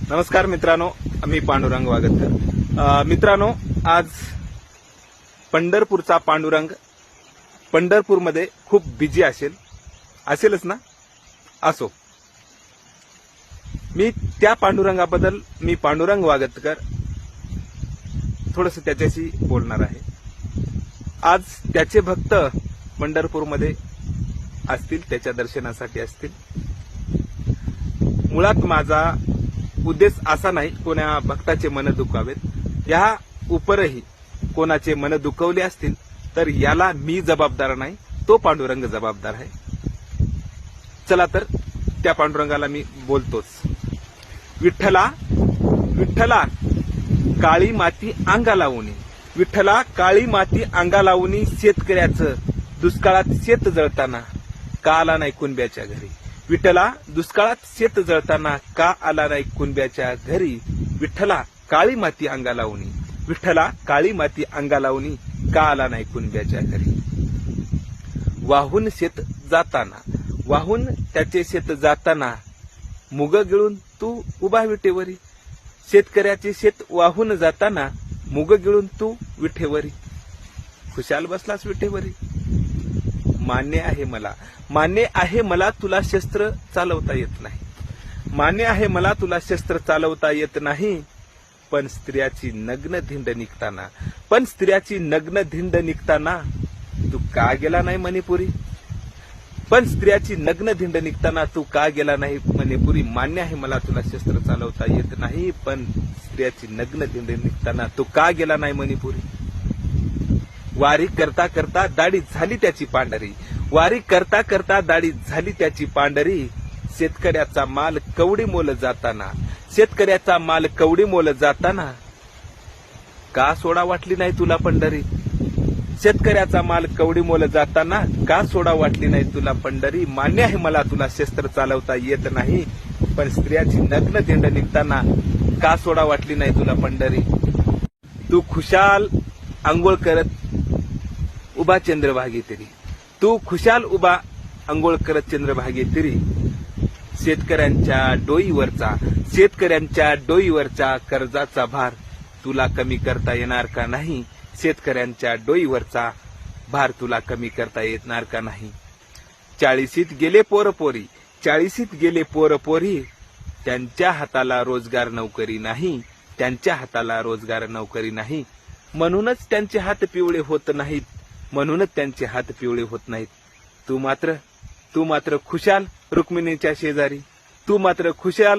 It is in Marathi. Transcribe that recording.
नमस्कार मित्रांनो, मी पांडुरंग वागतकर। मित्रांनो, आज पंढरपूरचा पांडुरंग पंढरपूरमध्ये खूप बिझी असेलच ना। असो, मी त्या पांडुरंगाबद्दल मी पांडुरंग वागतकर थोडंसं त्याच्याशी बोलणार आहे। आज त्याचे भक्त पंढरपूरमध्ये असतील, त्याच्या दर्शनासाठी असतील। मुळात माझा उद्देश असा नाही कोणा भक्ताचे मन दुखावेत। या उपरही कोणाचे मन दुखवले असतील तर याला मी जबाबदार नाही, तो पांडुरंग जबाबदार आहे। चला तर त्या पांडुरंगाला मी बोलतोच। विठ्ठला विठ्ठला काळी माती अंगा लावूनी, विठ्ठला काळी माती अंगा लावूनी, शेतकऱ्याचं दुष्काळात शेत जळताना का आला नाही कुणब्याच्या घरी। विठ्ठला दुष्काळात शेत जळताना का आला नाही कुणब्याच्या घरी। विठ्ठला काळी माती अंगा लावूनी, विठ्ठला काळी माती अंगा लावूनी, का आला नाही कुणब्याच्या घरी। वाहून शेत जाताना, वाहून त्याचे शेत जाताना, मुग गिळून तू उभा विटेवरी। शेतकऱ्याचे शेत वाहून जाताना मुग गिळून तू विठेवरी, खुशाल बसलास विठेवरी। मान्य आहे मला तुला शस्त्र चालवता येत नाही, मान्य आहे मला तुला शस्त्र चालवता येत नाही। पण स्त्रियाची नग्न धिंड निघताना तू का गेला नाही मणिपुरी। पण स्त्रियाची नग्न धिंड निघताना तू का गेला नाही मणिपुरी। मान्य आहे मला तुला शस्त्र चालवता येत नाही, पण स्त्रियाची नग्न धिंड निघताना तू का गेला नाही मणिपुरी। वारी करता करता दाढी झाली त्याची पांढरी, वारी करता करता दाढी झाली त्याची पांढरी। शेतकऱ्याचा माल कवडी मोल जाताना, शेतकऱ्याचा माल कवडी मोल जाताना का सोडा वाटली नाही तुला पंढरी। शेतकऱ्याचा माल कवडी मोल जाताना का सोडा वाटली नाही तुला पंढरी। मान्य आहे मला तुला शस्त्र चालवता येत नाही, पण स्त्रियाची नग्न धिंड निघताना का सोडा वाटली नाही तुला पंढरी। तू खुशाल आंघोळ करत उभा चंद्रभागी तिरी, तू खुशाल उभा आंघोळ करत चंद्रभागी तिरी। शेतकऱ्यांच्या डोईवरचा कर्जाचा भार तुला कमी करता येणार का नाही। शेतकऱ्यांच्या डोईवरचा भार तुला कमी करता येणार का नाही। 40शीत गेले पोरपोरी, 40शीत गेले पोरपोरी, त्यांच्या हाताला रोजगार नोकरी नाही, त्यांच्या हाताला रोजगार नोकरी नाही। म्हणूनच त्यांचे हात पिवळे होत नाहीत, म्हणूनच त्यांचे हात पिवळे होत नाहीत। तू मात्र खुशाल रुक्मिणीच्या शेजारी, तू मात्र खुशाल